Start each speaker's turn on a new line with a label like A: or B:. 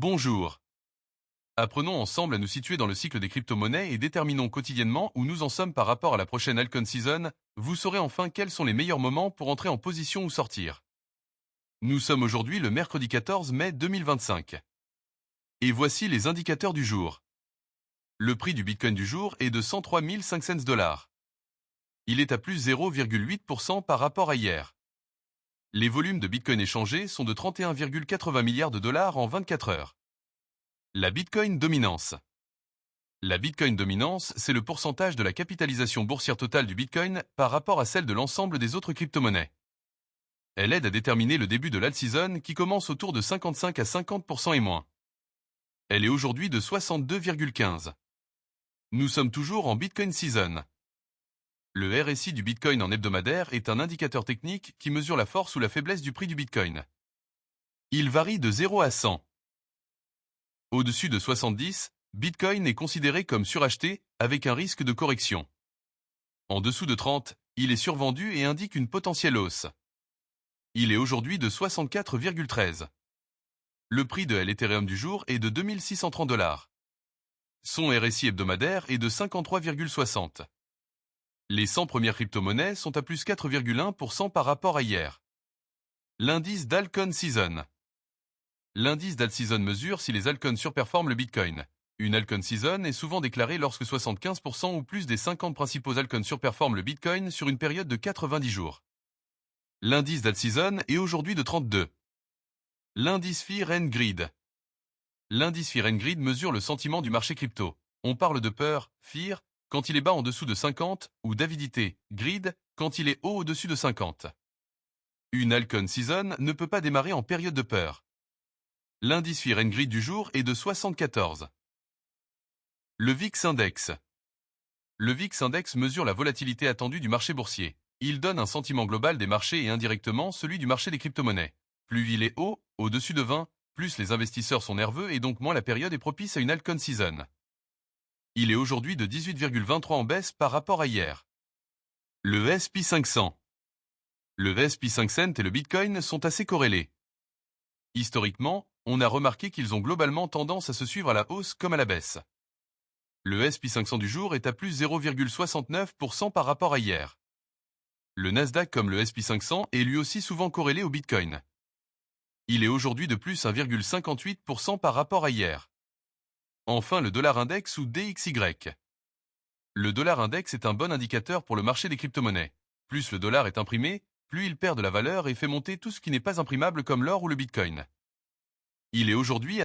A: Bonjour. Apprenons ensemble à nous situer dans le cycle des crypto-monnaies et déterminons quotidiennement où nous en sommes par rapport à la prochaine Altcoin Season. Vous saurez enfin quels sont les meilleurs moments pour entrer en position ou sortir. Nous sommes aujourd'hui le mercredi 14 mai 2025. Et voici les indicateurs du jour. Le prix du Bitcoin du jour est de 103 500 $. Il est à plus 0,8% par rapport à hier. Les volumes de Bitcoin échangés sont de 31,80 milliards de dollars en 24 heures. La Bitcoin dominance. La Bitcoin dominance, c'est le pourcentage de la capitalisation boursière totale du Bitcoin par rapport à celle de l'ensemble des autres crypto-monnaies. Elle aide à déterminer le début de l'alt-season qui commence autour de 55 à 50% et moins. Elle est aujourd'hui de 62,15. Nous sommes toujours en Bitcoin Season. Le RSI du Bitcoin en hebdomadaire est un indicateur technique qui mesure la force ou la faiblesse du prix du Bitcoin. Il varie de 0 à 100. Au-dessus de 70, Bitcoin est considéré comme suracheté avec un risque de correction. En dessous de 30, il est survendu et indique une potentielle hausse. Il est aujourd'hui de 64,13. Le prix de l'Ethereum du jour est de 2630 $. Son RSI hebdomadaire est de 53,60. Les 100 premières crypto-monnaies sont à plus 4,1% par rapport à hier. L'indice d'Altcoin Season. L'indice d'alt-season mesure si les altcoins surperforment le Bitcoin. Une altcoin season est souvent déclarée lorsque 75% ou plus des 50 principaux altcoins surperforment le Bitcoin sur une période de 90 jours. L'indice d'alt-season est aujourd'hui de 32. L'indice Fear and Greed. L'indice Fear and Greed mesure le sentiment du marché crypto. On parle de peur, fear, quand il est bas en dessous de 50, ou d'avidité, greed, quand il est haut au-dessus de 50. Une altcoin season ne peut pas démarrer en période de peur. L'indice Fear and Greed du jour est de 74. Le VIX Index. Le VIX Index mesure la volatilité attendue du marché boursier. Il donne un sentiment global des marchés et indirectement celui du marché des crypto-monnaies. Plus il est haut, au-dessus de 20, plus les investisseurs sont nerveux et donc moins la période est propice à une altcoin season. Il est aujourd'hui de 18,23 en baisse par rapport à hier. Le S&P 500. Le S&P 500 et le Bitcoin sont assez corrélés. Historiquement, on a remarqué qu'ils ont globalement tendance à se suivre à la hausse comme à la baisse. Le S&P 500 du jour est à plus 0,69% par rapport à hier. Le Nasdaq comme le S&P 500 est lui aussi souvent corrélé au Bitcoin. Il est aujourd'hui de plus 1,58% par rapport à hier. Enfin le dollar index ou DXY. Le dollar index est un bon indicateur pour le marché des crypto-monnaies. Plus le dollar est imprimé, plus il perd de la valeur et fait monter tout ce qui n'est pas imprimable comme l'or ou le Bitcoin. Il est aujourd'hui